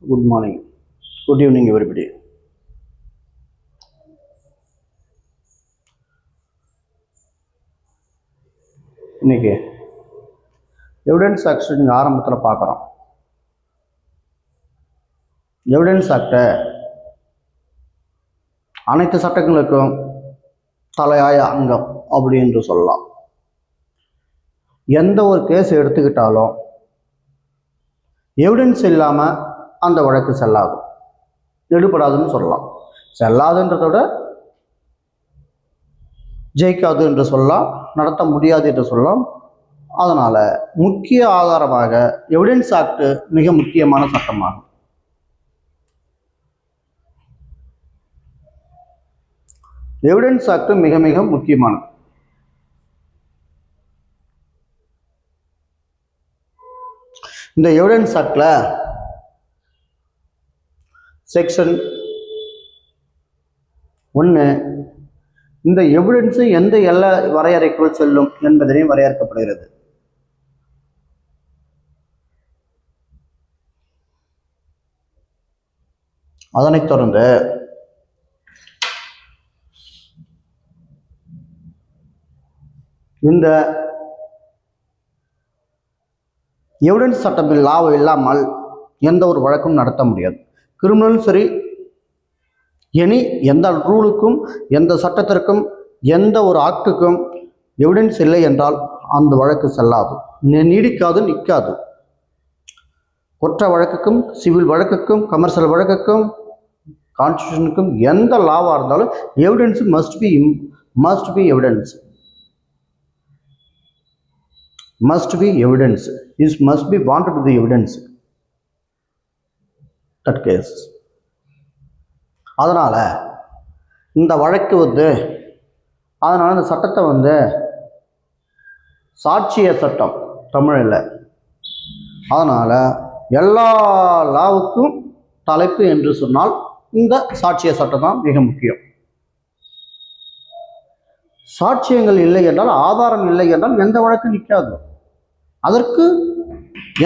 Good morning. Good evening, everybody. இன்னைக்கு evidence act ஆரம்பத்தில் பார்க்குறோம். எவிடன்ஸ் ஆக்டை அனைத்து சட்டங்களுக்கும் தலையாய அங்கம் அப்படி என்று சொல்லலாம். எந்த ஒரு கேஸ் எடுத்துக்கிட்டாலும் எவிடன்ஸ் இல்லாமல் அந்த வழக்கு செல்லாது, எடுபடாதுன்னு சொல்லலாம். செல்லாதுன்றத விட ஜெயிக்காது என்று சொல்லலாம், நடத்த முடியாது என்று சொல்லலாம். அதனால் முக்கிய ஆதாரமாக எவிடன்ஸ் ஆக்ட் மிக முக்கியமான சட்டமாகும். எவிடன்ஸ் ஆக்ட் மிக மிக முக்கியமானது. இந்த எவிடன்ஸ் ஆக்டில் செக்ஷன் 1 இந்த எவிடன்ஸு எந்த எல்லை வரையறைக்குள் செல்லும் என்பதனை வரையறுக்கப்படுகிறது. அதனைத் தொடர்ந்து இந்த எவிடன்ஸ் சட்டம் லாவோ இல்லாமல் எந்த ஒரு வழக்கும் நடத்த முடியாது. கிரிமினலும் சரி, எனி எந்த ரூலுக்கும், எந்த சட்டத்திற்கும், எந்த ஒரு ஆக்டுக்கும் எவிடன்ஸ் இல்லை என்றால் அந்த வழக்கு செல்லாது, நீடிக்காது, நிற்காது. குற்ற வழக்குக்கும், சிவில் வழக்குக்கும், கமர்ஷியல் வழக்குக்கும், கான்ஸ்டியூஷனுக்கும் எந்த லாவாக இருந்தாலும் evidence must be evidence. Must be evidence. This must be wanted to the evidence. That case. அதனால் இந்த வழக்கு அதனால் இந்த சட்டத்தை சாட்சிய சட்டம் தமிழில். அதனால் எல்லா லாவுக்கும் தலைப்பு என்று சொன்னால் இந்த சாட்சிய சட்டம் தான் மிக முக்கியம். சாட்சியங்கள் இல்லை என்றால், ஆதாரம் இல்லை என்றால் எந்த வழக்கு நிற்காது. அதற்கு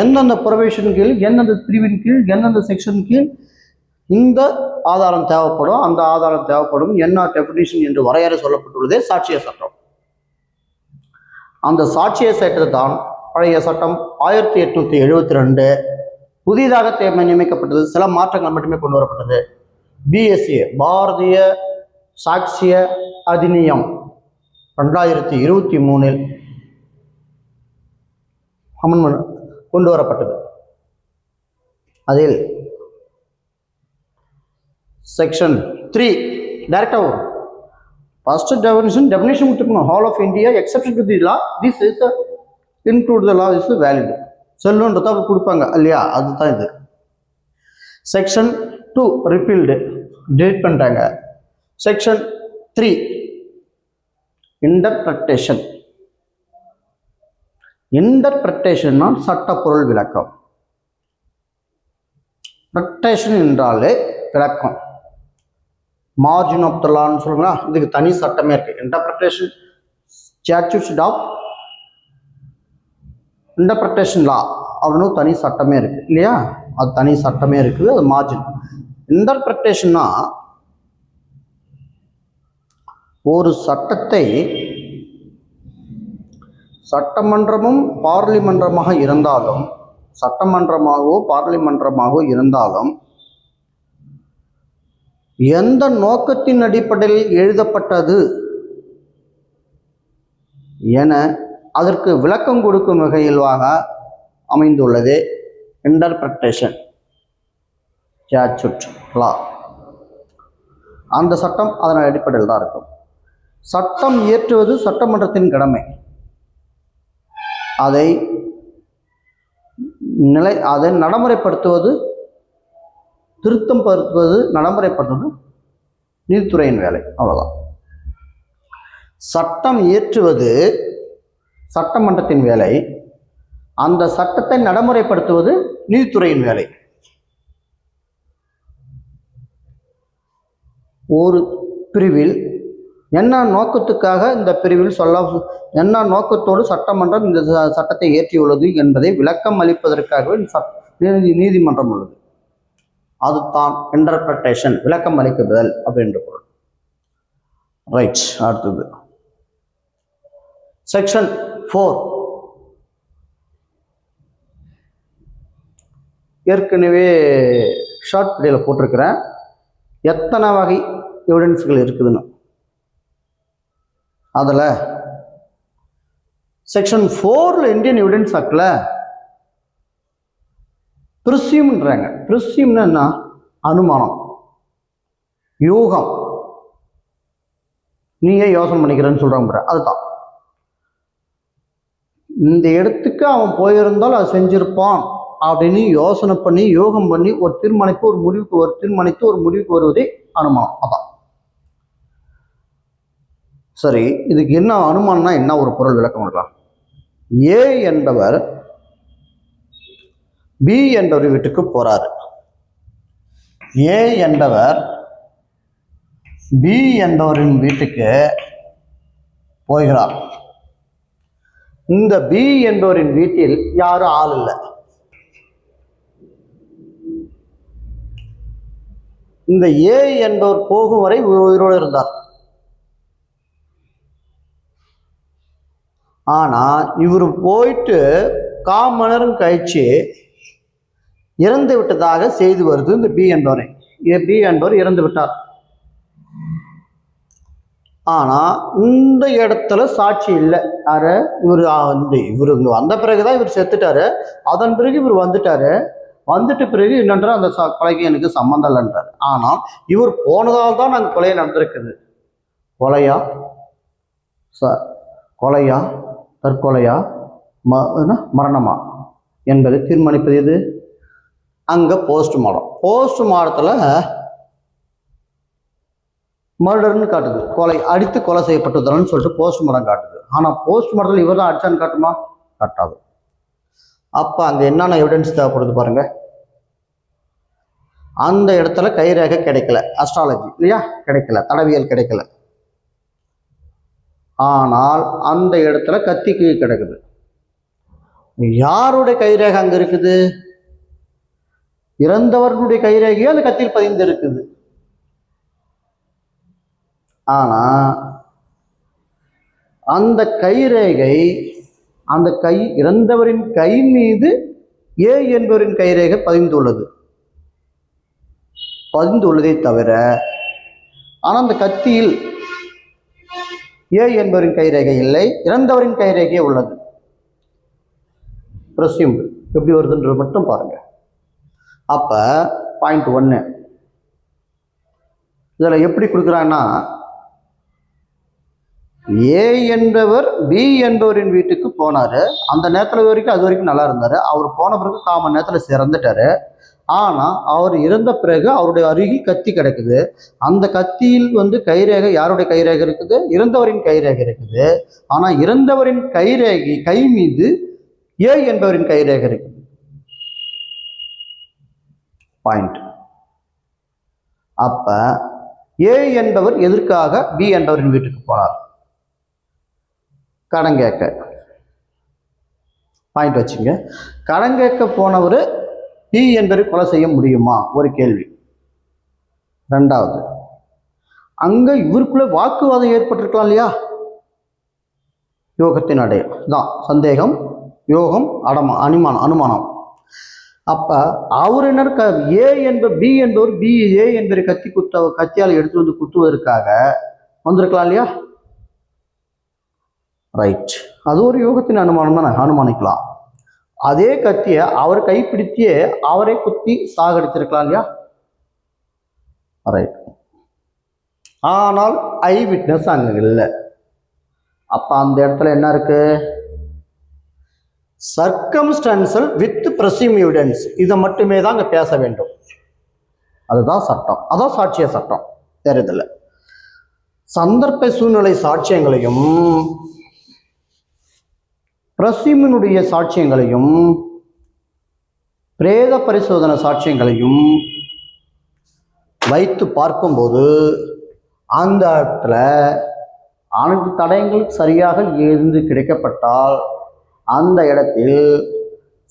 எந்தெந்த ப்ரொவிஷன் கீழ், எந்தெந்த பிரிவின் கீழ், எந்தெந்த செக்ஷன் கீழ் இந்த ஆதாரம் தேவைப்படும், அந்த ஆதாரம் தேவைப்படும் என்ன டெஃபினிஷன் என்று வரையறை சொல்லப்பட்டுள்ளதே சாட்சிய சட்டம். அந்த சாட்சிய சட்டத்தை தான் பழைய சட்டம் 1872 புதிதாக நியமிக்கப்பட்டது. சில மாற்றங்கள் மட்டுமே கொண்டு வரப்பட்டது. BSA பாரதிய சாட்சிய அதிநியம் 2023 அமெண்ட்மெண்ட் கொண்டு வரப்பட்டது. அதில் செக்ஷன் 3 டைரக்டாக வரும். ஃபர்ஸ்ட் டெஃபினிஷன் கொடுத்துருக்கணும். Whole of India exception to the law, this is include the law is valid செல்லுன்றத அவங்க கொடுப்பாங்க இல்லையா, அதுதான் இது. செக்ஷன் 2 ரிப்பீல்டு, டெலிட் பண்ணிட்டாங்க. Section 3 interpretation. இன்டர்பிரட்டேஷன்னா சட்டப்பொருள் விளக்கம். பிரட்டேஷன் என்றாலே விளக்கம். மார்ஜின் ஆஃப் த லான்னு சொல்லுங்களா, இதுக்கு தனி சட்டமே இருக்கு. இன்டர்பிரட்டேஷன் ஸ்டாட்யூட் ஆஃப் இன்டர்பிரட்டேஷன் லா அப்படின்னு தனி சட்டமே இருக்கு இல்லையா, அது தனி சட்டமே இருக்குது. அது மார்ஜின். இன்டர்பிரட்டேஷன்னா ஒரு சட்டத்தை சட்டமன்றமும் பார்லிமென்றமாக இருந்தாலும், சட்டமன்றமாகவோ பார்லிமென்றமாகவோ இருந்தாலும் எந்த நோக்கத்தின் அடிப்படையில் எழுதப்பட்டது என அதற்கு விளக்கம் கொடுக்கும் வகையிலாக அமைந்துள்ளதே இன்டர்பிரட்டேஷன் ஸ்டாட்யூட் லா. அந்த சட்டம் அதன் அடிப்படையில் தான் இருக்கும். சட்டம் இயற்றுவது சட்டமன்றத்தின் கடமை. அதை நடைமுறைப்படுத்துவது, திருத்தம் படுத்துவது, நடைமுறைப்படுத்துவது நீதித்துறையின் வேலை. அவ்வளோதான். சட்டம் இயற்றுவது சட்டமன்றத்தின் வேலை, அந்த சட்டத்தை நடைமுறைப்படுத்துவது நீதித்துறையின் வேலை. ஒரு பிரிவில் என்ன நோக்கத்துக்காக இந்த பிரிவில் என்ன நோக்கத்தோடு சட்டமன்றம் இந்த சட்டத்தை இயற்றியுள்ளது என்பதை விளக்கம் அளிப்பதற்காகவே நீதிமன்றம் உள்ளது. அதுதான் இன்டர்பிரட்டேஷன், விளக்கம் அளிக்குதல் அப்படின்ற பொருள். ரைட். அடுத்தது செக்ஷன் 4. ஏற்கனவே ஷார்ட் வீடியோவில் போட்டிருக்கிறேன் எத்தனை வகை எவிடன்ஸ்கள் இருக்குதுன்னு. அதில் செக்ஷன் 4 இந்தியன் எவிடன்ஸ் ஆக்டில் பிரிசியூம்ன்றாங்க. பிரிசியூம்னா என்ன? அனுமானம், யூகம். நீயே யோசனை பண்ணிக்கிறேன்னு சொல்றாங்க. அதுதான் இந்த இடத்துக்கு அவன் போயிருந்தால் அது செஞ்சிருப்பான் அப்படின்னு யோசனை பண்ணி யோகம் பண்ணி ஒரு முடிவுக்கு வருவதே அனுமானம். அதான் சரி. இதுக்கு என்ன அனுமானம்னா என்ன ஒரு பொருள் விளக்கம் கொடுக்கலாம். ஏ என்பவர் பி என்பவர் வீட்டுக்கு போறாரு. ஏ என்பவர் பி என்பவரின் வீட்டுக்கு போகிறார். இந்த பி என்பவரின் வீட்டில் யாரும் ஆள் இல்லை. இந்த ஏ என்பவர் போகும் வரை உயிரோடு இருந்தார். ஆனா இவர் போயிட்டு 1/4 மணி நேரம் கழிச்சு இறந்து விட்டதாக செய்தி வருது. இந்த பி என்பவர் இறந்து விட்டார். ஆனா இந்த இடத்துல சாட்சி இல்லை. யாரு? இவரு இங்க வந்த பிறகுதான் இவர் செத்துட்டாரு. அதன் பிறகு இவர் வந்துட்ட பிறகு என்னன்றார், அந்த கொலைக்கு எனக்கு சம்மந்தம் இல்லைன்றார். ஆனால் இவர் போனதால் தான் அந்த கொலை நடந்திருக்குது. கொலையா தற்கொலையா மரணமா என்பதை தீர்மானிப்பது எது? அங்க போஸ்ட்மார்ட்டத்துல மர்டர்னு காட்டுது. அடித்து கொலை செய்யப்பட்டதுன்னு சொல்லிட்டு போஸ்ட்மார்ட்டம் காட்டுது. ஆனா போஸ்ட்மார்ட்டத்தில் இவர் தான் அடிச்சான்னு காட்டுமா? காட்டாது. அப்ப அங்க என்னென்ன எவிடன்ஸ் தேவைப்படுது பாருங்க. அந்த இடத்துல கைரேகை கிடைக்கல, அஸ்ட்ராலஜி இல்லையா கிடைக்கல, தடவியல் கிடைக்கல. ஆனால் அந்த இடத்துல கத்திக்கு கிடக்குது. யாருடைய கைரேகை அங்க இருக்குது? இறந்தவர்களுடைய கைரேகையோ அந்த கத்தியில் பதிந்து இருக்குது. ஆனா அந்த கைரேகை இறந்தவரின் கை மீது ஏ என்பவரின் கைரேகை பதிந்துள்ளதே தவிர, ஆனா அந்த கத்தியில் ஏ என்பவரின் கைரேகை இல்லை, இறந்தவரின் கைரேகையே உள்ளது. பிரசியூம்டு எப்படி வருதுன்றது மட்டும் பாருங்க. அப்ப பாயிண்ட் 1 இதுல எப்படி கொடுக்குறான்னா, ஏ என்பவர் பி என்பவரின் வீட்டுக்கு போனாரு. அந்த நேரத்துல அது வரைக்கும் நல்லா இருந்தாரு. அவர் போன பிறகு 1/4 மணி நேரத்துல இறந்துட்டாரு. ஆனா அவர் இறந்த பிறகு அவருடைய அருகில் கத்தி கிடக்குது. அந்த கத்தியில் கைரேகை யாருடைய கைரேகை இருக்குது? இறந்தவரின் கைரேகை இருக்குது. ஆனா இறந்தவரின் கை மீது ஏ என்பவரின் கைரேகை இருக்குது. பாயிண்ட். அப்ப ஏ என்பவர் எதற்காக பி என்பவரின் வீட்டுக்கு போனார்? கடன் கேட்க. பாயிண்ட் வச்சுங்க. கடன் கேட்க போனவர் பி என்பவரை கொலை செய்ய முடியுமா? ஒரு கேள்வி. 2வது, அங்க இவருக்குள்ள வாக்குவாதம் ஏற்பட்டிருக்கலாம் இல்லையா? யோகத்தின் அடையம் தான் சந்தேகம், யோகம், அனுமானம். அப்ப அவர் என்ன ஏ பி என்பவர் ஏ என்பதை கத்தியால் எடுத்து குத்துவதற்காக வந்திருக்கலாம் இல்லையா? ரைட். அது ஒரு யோகத்தின் அனுமானம் தானே, அனுமானிக்கலாம். அதே கத்திய அவர் கைப்பிடித்தியே அவரை குத்தி சாகடிச்சிருக்கலாம் இல்லையா? ரைட். ஆனால் ஐ விட்னஸ் அங்க இல்லை. அப்ப அந்த இடத்துல என்ன இருக்கு? சர்க்கம்ஸ்டான்சல் வித் பிரசியூம் எவிடன்ஸ். இதை மட்டுமே தான் அங்க பேச வேண்டும். அதுதான் சட்டம், அதான் சாட்சிய சட்டம். தெரியுதில்ல. சந்தர்ப்ப சூழ்நிலை சாட்சியங்களையும் பிரசியூமினுடைய சாட்சியங்களையும் பிரேத பரிசோதனை சாட்சியங்களையும் வைத்து பார்க்கும்போது அந்த இடத்துல அனைத்து தடயங்கள் சரியாக இருந்து கிடைக்கப்பட்டால் அந்த இடத்தில்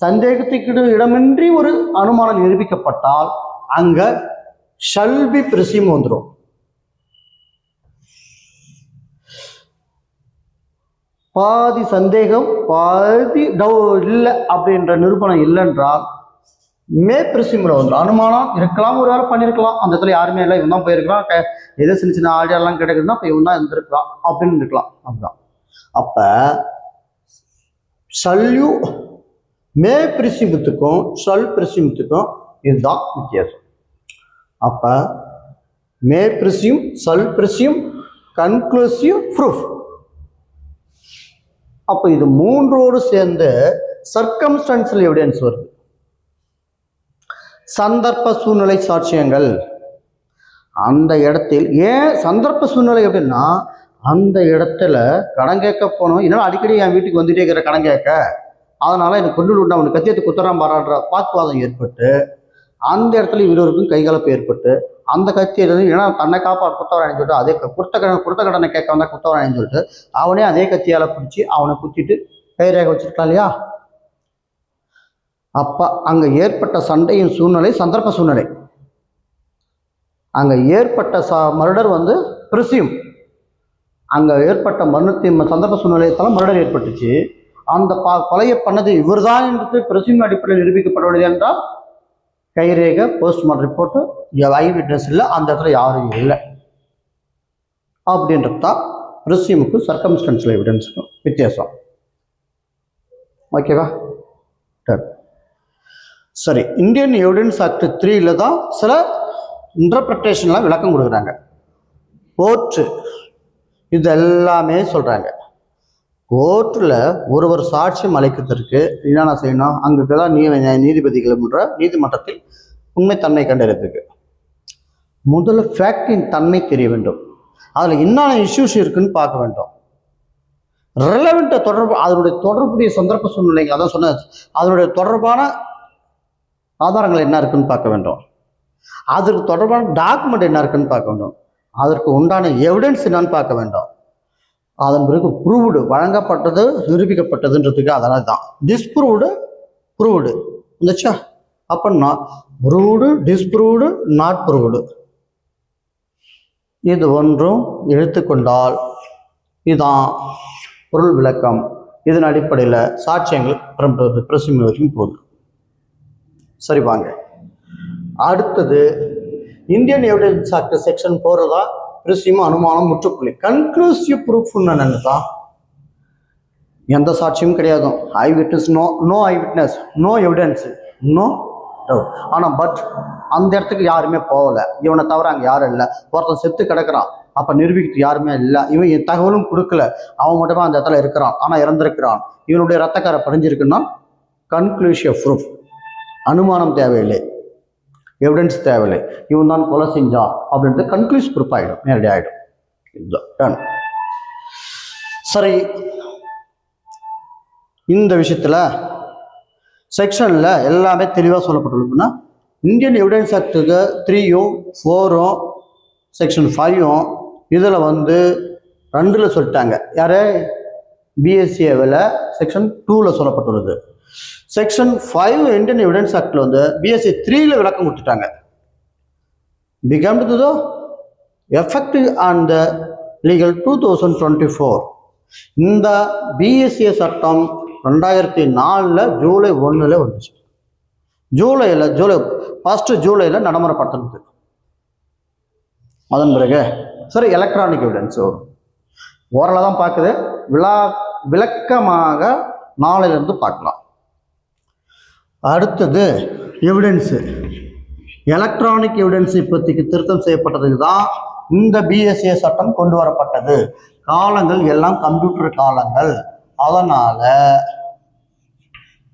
சந்தேகத்துக்கு இடமின்றி ஒரு அனுமானம் நிரூபிக்கப்பட்டால் அங்க ஷல் பி பிரிசிம் வந்துடும். பாதி சந்தேகம் பாதி இல்லை அப்படின்ற நிரூபணம் இல்லைன்றால் மே பிரிசிம்ல வந்துடும். அனுமானம் இருக்கலாம், ஒரு வேலை பண்ணியிருக்கலாம், அந்த இடத்துல யாருமே இல்லை, இவன் தான் போயிருக்கிறான், ஏதோ சின்ன சின்ன ஆடியெல்லாம் கிடைக்குதுன்னா இப்போ இவன் தான் இருந்திருக்கிறான் அப்படின்னு இருக்கலாம். அதுதான் அப்ப ஷல்யூ மே பிரிசிமத்துக்கும் ஷல் பிரிசிமத்துக்கும் இதுதான் வித்தியாசம். அப்ப may presume, shall presume, conclusive proof. அப்போ இது மூன்றோடு சேர்ந்து சர்க்கம்ஸ்டன்ஷியல் எவிடன்ஸ் வருது. சந்தர்ப்ப சூழ்நிலை சாட்சியங்கள். அந்த இடத்தில் ஏன் சந்தர்ப்ப சூழ்நிலை அப்படின்னா, அந்த இடத்துல கடன் கேட்க போனோம், இதனால அடிக்கடி என் வீட்டுக்கு வந்துட்டே இருக்கிற கடன் கேட்க, அதனால எனக்கு கொண்டு உண்டு அவனுக்கு கத்தியத்தை குத்துறான் பாராடுற வாக்குவாதம் ஏற்பட்டு அந்த இடத்துல இருவருக்கும் கைகலப்பு ஏற்பட்டு அந்த கத்தியில ஏன்னா தன்னை காப்பா குத்தவரானு சொல்லிட்டு அதே கொடுத்த கடனை கேட்க வந்தா குத்தவரானு சொல்லிட்டு அவனே அதே கத்தியால பிடிச்சி அவனை குத்திட்டு கைரேக வச்சிருக்கலாம் இல்லையா. அப்ப அங்க ஏற்பட்ட சண்டையின் சூழ்நிலை சந்தர்ப்ப சூழ்நிலை. அங்க ஏற்பட்ட மர்டர் வந்து பிரிசியம். அங்க ஏற்பட்ட மரணத்தின் சந்தர்ப்ப சூழ்நிலையத்தால மர்டர் ஏற்பட்டுச்சு. அந்த கொலையை பண்ணது இவர் தான் என்று பிரிசியம் அடிப்படையில் நிரூபிக்கப்படுவது என்றால் கைரேகை, போஸ்ட்மார்ட்டம் ரிப்போர்ட்டு, ஐ விட்னஸ் இல்லை, அந்த இடத்துல யாரும் இல்லை அப்படின்றது தான் பிரிசியமுக்கும் சர்க்கம்ஸ்டன்ஷியல் எவிடன்ஸுக்கும் வித்தியாசம். ஓகேவா? சரி, இந்தியன் எவிடன்ஸ் ஆக்ட் 3 தான் சில இன்டர்பிரட்டேஷன்லாம் விளக்கம் கொடுக்குறாங்க. கோர்ட்டு இது எல்லாமே சொல்கிறாங்க. கோர்ட்டில் ஒருவர் சாட்சியம் அளிக்கிறதுக்கு என்னென்ன செய்யணும், அங்கே தான் நீதிபதிகள்ன்ற நீதிமன்றத்தில் உண்மைத்தன்மை கண்டறிறதுக்கு முதல்ல ஃபேக்டின் தன்மை தெரிய வேண்டும். அதில் என்னென்ன இஷ்யூஸ் இருக்குன்னு பார்க்க வேண்டும். ரெலவெண்ட்டை தொடர்பு, அதனுடைய தொடர்புடைய சந்தர்ப்ப சூழ்நிலைகள், அதான் சொன்ன அதனுடைய தொடர்பான ஆதாரங்கள் என்ன இருக்குன்னு பார்க்க வேண்டும். அதற்கு தொடர்பான டாக்குமெண்ட் என்ன இருக்குன்னு பார்க்க வேண்டும். அதற்கு உண்டான எவிடன்ஸ் என்னன்னு பார்க்க வேண்டும். அதன் பிறகு ப்ரூவ்டு வழங்கப்பட்டது நிரூபிக்கப்பட்டதுன்றதுக்கு அதனால தான் டிஸ்ப்ரூவ்டு ப்ரூவ்டு இருந்துச்சா. அப்படின்னா ப்ரூவ்டு, டிஸ்ப்ரூவ்டு, நாட் ப்ரூவ்டு இது ஒன்றும் எடுத்துக்கொண்டால் இதுதான் பொருள் விளக்கம். இதன் அடிப்படையில் சாட்சியங்கள் பிரசிம் வரைக்கும் போகுது. சரி, வாங்க அடுத்தது இந்தியன் எவிடன்ஸ் ஆக்ட் செக்ஷன் 4 தான் பிரிசியம் அனுமானம் முற்றுப்புள்ளி. கன்க்ளூசிவ் ப்ரூஃப்னு என்னதான், எந்த சாட்சியும் கிடையாது. Eye witness, no eye witness, no evidence, no doubt. ஆனால் பட் அந்த இடத்துக்கு யாருமே போகலை, இவனை தவிர அங்கே யாரும் இல்லை, ஒருத்தன் செத்து கிடக்கிறான், அப்போ நிரூபிக்கிறது யாருமே இல்லை, இவன் தகவலும் கொடுக்கல, அவன் மட்டுமே அந்த இடத்துல இருக்கிறான், ஆனால் இறந்திருக்கிறான், இவனுடைய ரத்தக்காரை படிஞ்சிருக்குன்னா கன்க்ளூசிவ் ப்ரூஃப். அனுமானம் தேவையில்லை, எவிடன்ஸ் தேவையில்லை, இவன் தான் கொலை செஞ்சான் அப்படின்ட்டு கன்க்ளூசிவ் ப்ரூஃப் ஆகிடும், நேரடி ஆகிடும். இதுதான் சரி. இந்த விஷயத்தில் செக்ஷனில் எல்லாமே தெளிவாக சொல்லப்பட்டுள்ளதுன்னா, இந்தியன் எவிடன்ஸ் ஆக்டுக்கு 3யும் 4ம் செக்ஷன் 5ம் இதில் வந்து 2ல் சொல்லிட்டாங்க. யார்? பிஎஸ்சிஏவில் செக்ஷன் 2ல் சொல்லப்பட்டுள்ளது. செக்ஷன் 5 இந்தியன் எவிடன்ஸ் ஆக்டில் வந்து பிஎஸ்சி 3ல் விளக்கம் கொடுத்துட்டாங்க. Become to the effective on the legal 2024. இந்த பிஎஸ்சிஏ சட்டம் 2004 ஜூலை 1 வந்துச்சு. ஜூலை 1 நடைமுறைப்படுத்தினது. அதன் பிறகு சரி எலக்ட்ரானிக் எவிடன்ஸ் வரும். ஓரளவு தான் பார்க்குது, விளக்கமாக நாளையிலிருந்து பார்க்கலாம். அடுத்தது எவிடன்ஸு. எலக்ட்ரானிக் எவிடன்ஸ் இப்போதைக்கு திருத்தம் செய்யப்பட்டதுக்கு தான் இந்த பிஎஸ்ஏ சட்டம் கொண்டு வரப்பட்டது. காலங்கள் எல்லாம் கம்ப்யூட்டர் காலங்கள், அதனால்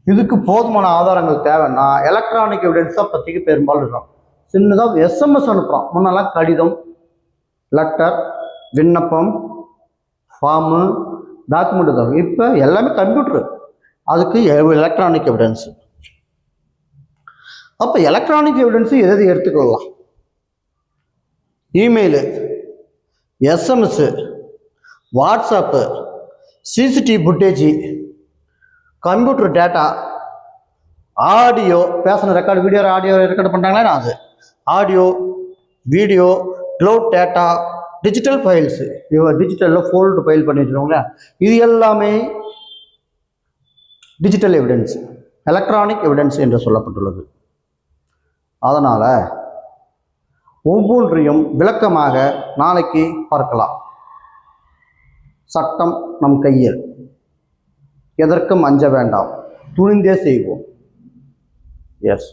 இதுக்கு போதுமான ஆதாரங்கள் தேவைன்னா எலக்ட்ரானிக் எவிடன்ஸ் தான் பற்றிக்கு பெரும்பாலும் இருக்கும். சின்னதாக எஸ்எம்எஸ் அனுப்புகிறோம், முன்னெல்லாம் கடிதம், லெட்டர், விண்ணப்பம், ஃபார்மு, டாக்குமெண்ட் தான். இப்போ எல்லாமே கம்ப்யூட்டரு, அதுக்கு எலக்ட்ரானிக் எவிடன்ஸு. அப்போ எலக்ட்ரானிக் எவிடன்ஸு எது எடுத்துக்கொள்ளலாம்? Email, SMS, WhatsApp, CCTV footage, computer data, audio, பேசின ரெக்கார்டு, ஆடியோ ரெக்கார்டு பண்ணுறாங்களா அது, audio, video, cloud data, digital files, டிஜிட்டலில் ஃபோல்டு ஃபைல் பண்ணி வச்சுருவாங்களே, இது எல்லாமே டிஜிட்டல் எவிடன்ஸ், எலக்ட்ரானிக் எவிடன்ஸ் என்று சொல்லப்பட்டுள்ளது. அதனால் ஒவ்வொன்றையும் விளக்கமாக நாளைக்கு பார்க்கலாம். சட்டம் நம் கையில், எதற்கும் அஞ்ச வேண்டாம், துணிந்தே செய்வோம். எஸ்.